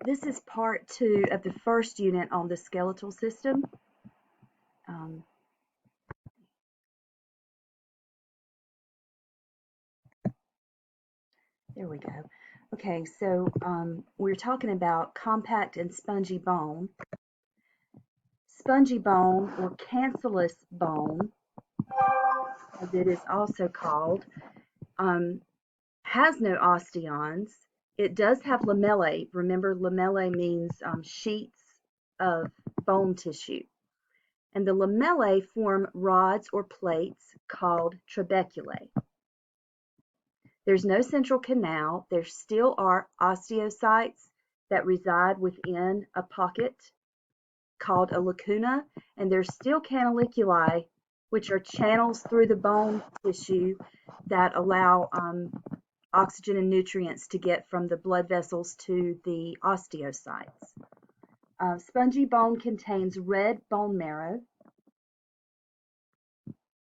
This is part 2 of the first unit on the skeletal system. Um, there we go. Okay, so we're talking about compact and spongy bone. Spongy bone, or cancellous bone, as it is also called, um, has no osteons. It does have lamellae. Remember, lamellae means sheets of bone tissue. And the lamellae form rods or plates called trabeculae. There's no central canal. There still are osteocytes that reside within a pocket called a lacuna, and there's still canaliculi, which are channels through the bone tissue that allow oxygen and nutrients to get from the blood vessels to the osteocytes. Spongy bone contains red bone marrow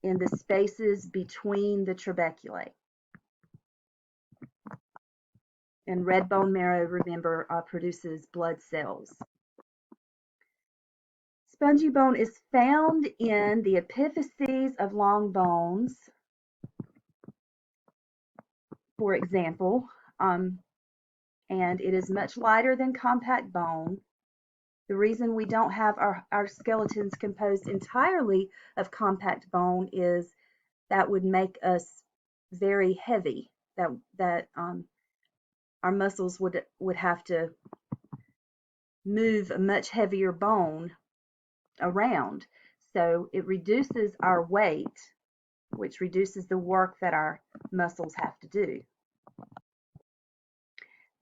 in the spaces between the trabeculae. And red bone marrow, remember, produces blood cells. Spongy bone is found in the epiphyses of long bones, for example, and it is much lighter than compact bone. The reason we don't have our skeletons composed entirely of compact bone is that would make us very heavy. That our muscles would have to move a much heavier bone around. So it reduces our weight, which reduces the work that our muscles have to do.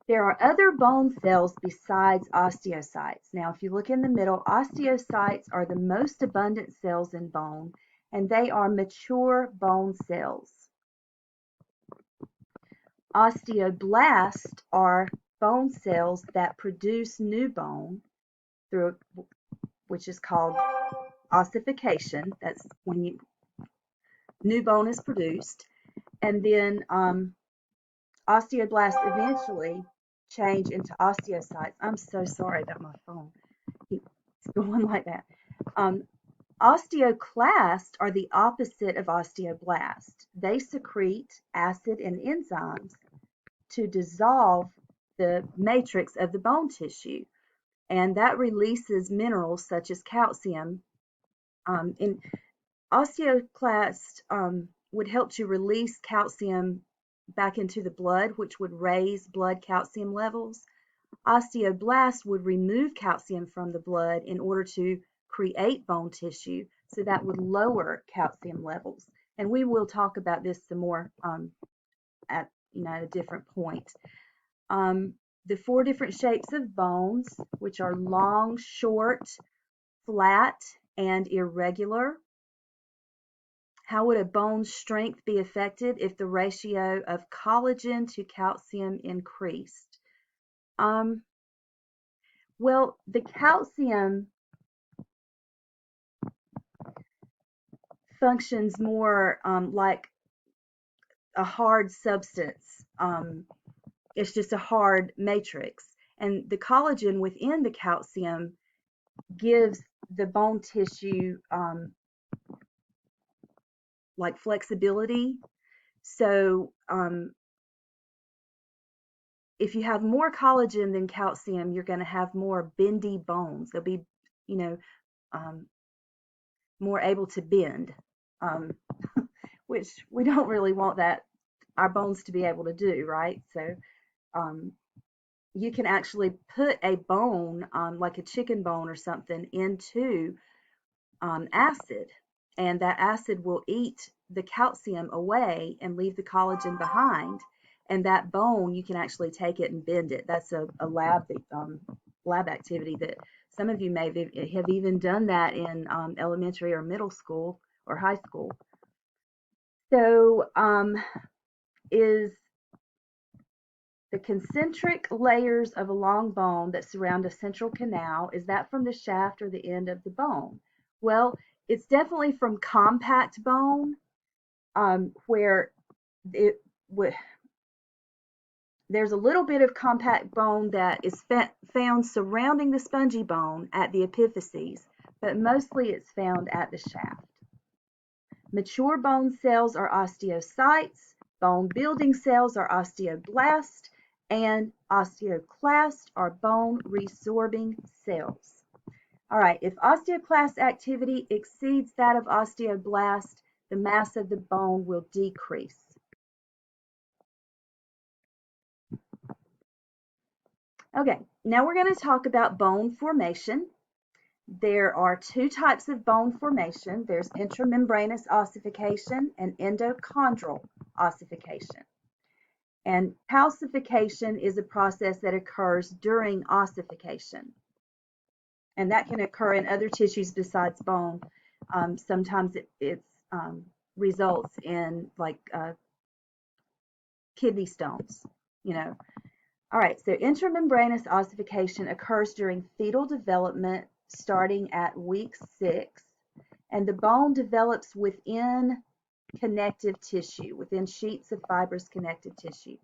There are other bone cells besides osteocytes. Now, if you look in the middle, osteocytes are the most abundant cells in bone, and they are mature bone cells. Osteoblasts are bone cells that produce new bone, which is called ossification. That's when new bone is produced. And then osteoblasts eventually change into osteocytes. I'm so sorry about my phone. It's going like that. Osteoclasts are the opposite of osteoblast. They secrete acid and enzymes to dissolve the matrix of the bone tissue, and that releases minerals such as calcium. In osteoclast would help to release calcium back into the blood, which would raise blood calcium levels. Osteoblast would remove calcium from the blood in order to create bone tissue, so that would lower calcium levels. And we will talk about this some more at a different point. The 4 different shapes of bones, which are long, short, flat, and irregular. How would a bone's strength be affected if the ratio of collagen to calcium increased? Well, the calcium functions more like a hard substance. It's just a hard matrix. And the collagen within the calcium gives the bone tissue like flexibility. So if you have more collagen than calcium, you're going to have more bendy bones. They'll be, more able to bend, which we don't really want that our bones to be able to do, right? So you can actually put a bone, like a chicken bone or something, into acid, and that acid will eat the calcium away and leave the collagen behind. And that bone, you can actually take it and bend it. That's a lab activity that some of you may have even done that in elementary or middle school or high school. So is the concentric layers of a long bone that surround a central canal, is that from the shaft or the end of the bone? Well, it's definitely from compact bone, where it would, there's a little bit of compact bone that is found surrounding the spongy bone at the epiphyses, but mostly it's found at the shaft. Mature bone cells are osteocytes, bone building cells are osteoblasts, and osteoclasts are bone resorbing cells. All right, if osteoclast activity exceeds that of osteoblast, the mass of the bone will decrease. Okay, now we're going to talk about bone formation. There are two types of bone formation. There's intramembranous ossification and endochondral ossification. And calcification is a process that occurs during ossification. And that can occur in other tissues besides bone. Sometimes it results in like kidney stones, you know. All right, so intramembranous ossification occurs during fetal development starting at week 6, and the bone develops within connective tissue, within sheets of fibrous connective tissue.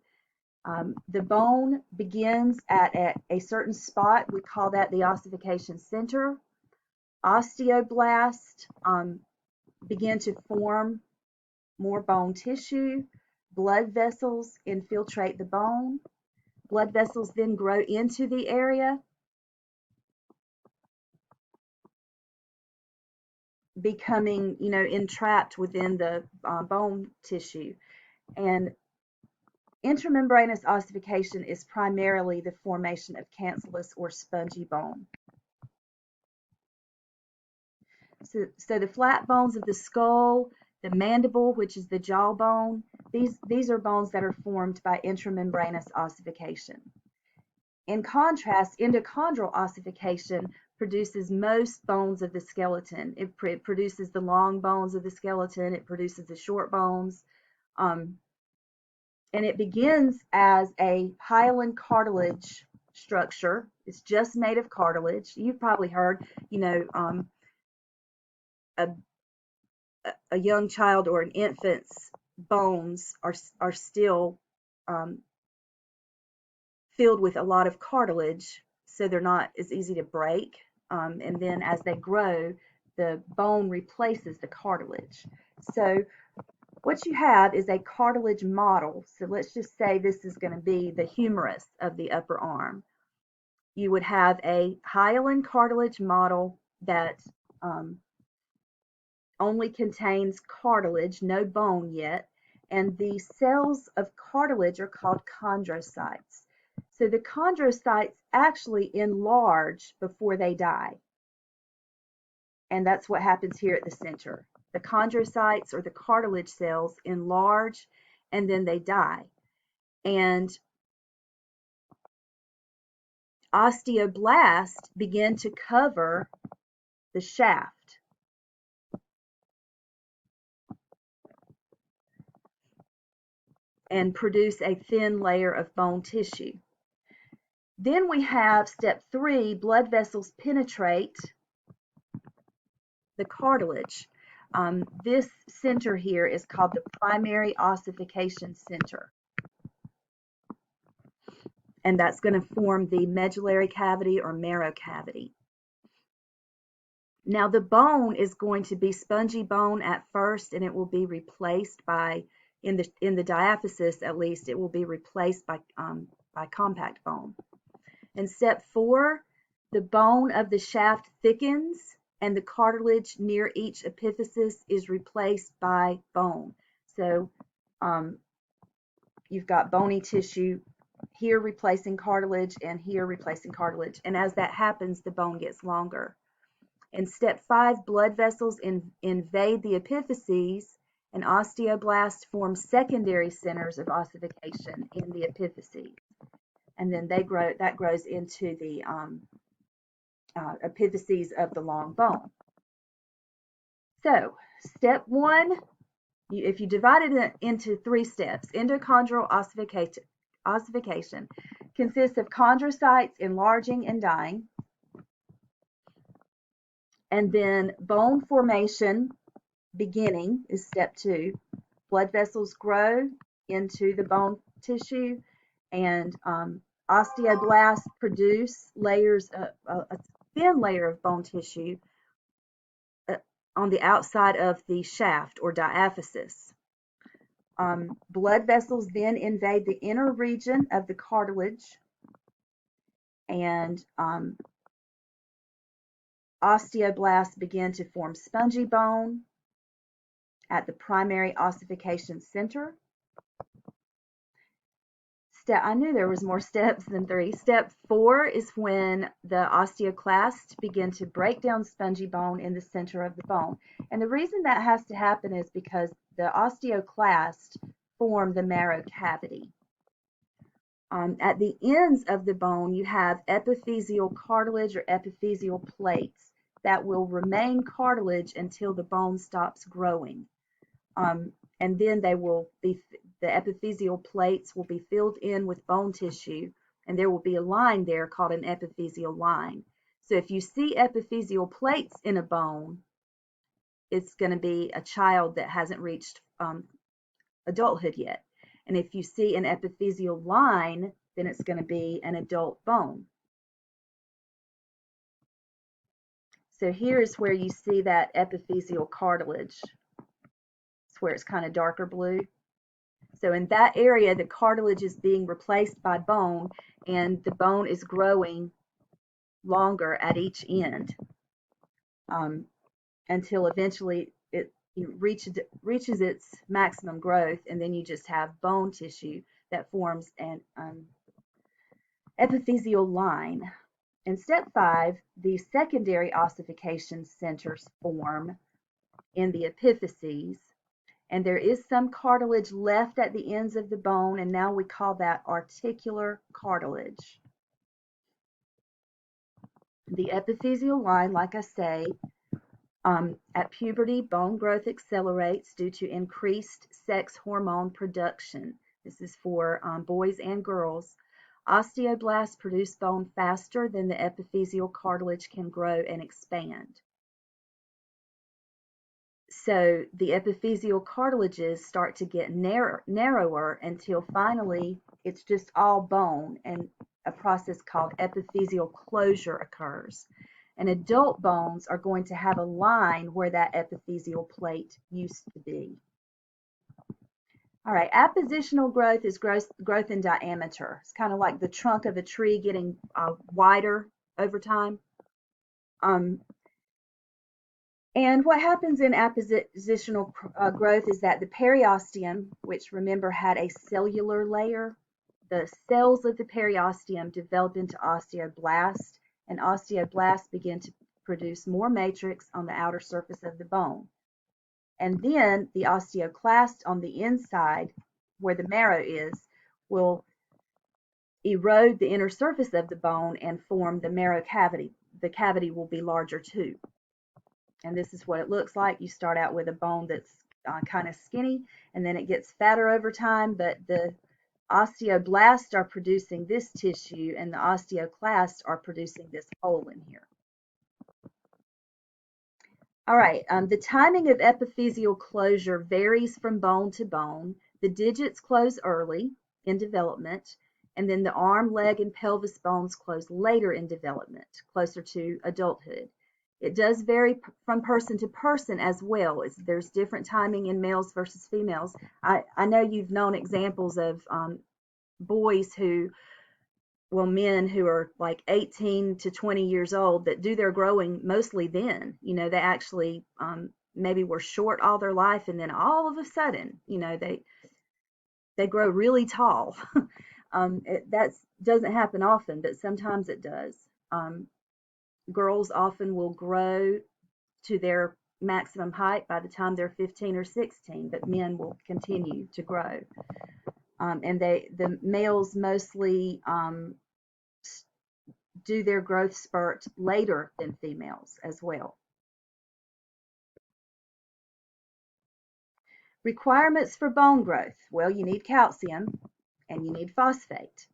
The bone begins at a certain spot. We call that the ossification center. Osteoblasts begin to form more bone tissue. Blood vessels infiltrate the bone. Blood vessels then grow into the area, becoming, entrapped within the bone tissue. And intramembranous ossification is primarily the formation of cancellous or spongy bone. So the flat bones of the skull, the mandible, which is the jawbone, these are bones that are formed by intramembranous ossification. In contrast, endochondral ossification produces most bones of the skeleton. It produces the long bones of the skeleton. It produces the short bones. And it begins as a hyaline cartilage structure. It's just made of cartilage. You've probably heard, a young child or an infant's bones are still filled with a lot of cartilage, so they're not as easy to break. And then as they grow, the bone replaces the cartilage. So what you have is a cartilage model. So let's just say this is going to be the humerus of the upper arm. You would have a hyaline cartilage model that only contains cartilage, no bone yet, and the cells of cartilage are called chondrocytes. So the chondrocytes actually enlarge before they die. And that's what happens here at the center. The chondrocytes, or the cartilage cells, enlarge and then they die. And osteoblasts begin to cover the shaft. And produce a thin layer of bone tissue. Then we have step 3, blood vessels penetrate the cartilage. This center here is called the primary ossification center. And that's going to form the medullary cavity or marrow cavity. Now the bone is going to be spongy bone at first, and it will be replaced by, in the diaphysis at least, it will be replaced by compact bone. In step 4, the bone of the shaft thickens and the cartilage near each epiphysis is replaced by bone. So you've got bony tissue here replacing cartilage and here replacing cartilage. And as that happens, the bone gets longer. In step 5, blood vessels invade the epiphyses, and osteoblasts form secondary centers of ossification in the epiphyses. And then that grows into the epiphyses of the long bone. So step 1, if you divide it into 3 steps, endochondral ossification consists of chondrocytes enlarging and dying. And then bone formation beginning is step 2. Blood vessels grow into the bone tissue, and osteoblasts produce layers, a thin layer of bone tissue uh, on the outside of the shaft or diaphysis. Blood vessels then invade the inner region of the cartilage, and osteoblasts begin to form spongy bone at the primary ossification center. I knew there was more steps than 3. Step 4 is when the osteoclasts begin to break down spongy bone in the center of the bone. And the reason that has to happen is because the osteoclasts form the marrow cavity. At the ends of the bone, you have epiphyseal cartilage or epiphyseal plates that will remain cartilage until the bone stops growing. And then the epiphyseal plates will be filled in with bone tissue, and there will be a line there called an epiphyseal line. So if you see epiphyseal plates in a bone, it's going to be a child that hasn't reached adulthood yet. And if you see an epiphyseal line, then it's going to be an adult bone. So here's where you see that epiphyseal cartilage. It's where it's kind of darker blue. So in that area, the cartilage is being replaced by bone, and the bone is growing longer at each end until eventually it reaches its maximum growth, and then you just have bone tissue that forms an epiphyseal line. In step 5, the secondary ossification centers form in the epiphyses, and there is some cartilage left at the ends of the bone, and now we call that articular cartilage. The epiphyseal line, like I say, at puberty, bone growth accelerates due to increased sex hormone production. This is for boys and girls. Osteoblasts produce bone faster than the epiphyseal cartilage can grow and expand. So the epiphyseal cartilages start to get narrower until finally it's just all bone, and a process called epiphyseal closure occurs. And adult bones are going to have a line where that epiphyseal plate used to be. All right, appositional growth is growth in diameter. It's kind of like the trunk of a tree getting wider over time. And what happens in appositional growth is that the periosteum, which remember had a cellular layer, the cells of the periosteum develop into osteoblasts, and osteoblasts begin to produce more matrix on the outer surface of the bone. And then the osteoclast on the inside, where the marrow is, will erode the inner surface of the bone and form the marrow cavity. The cavity will be larger too. And this is what it looks like. You start out with a bone that's kind of skinny, and then it gets fatter over time, but the osteoblasts are producing this tissue, and the osteoclasts are producing this hole in here. All right, the timing of epiphyseal closure varies from bone to bone. The digits close early in development, and then the arm, leg, and pelvis bones close later in development, closer to adulthood. It does vary from person to person as well. There's different timing in males versus females. I know you've known examples of boys men who are like 18 to 20 years old that do their growing mostly then. You know, they actually maybe were short all their life, and then all of a sudden, you know, they grow really tall. That doesn't happen often, but sometimes it does. Girls often will grow to their maximum height by the time they're 15 or 16, but men will continue to grow. And the males mostly do their growth spurt later than females as well. Requirements for bone growth. Well, you need calcium, and you need phosphate,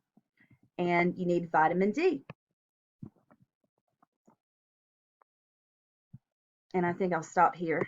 and you need vitamin D. And I think I'll stop here.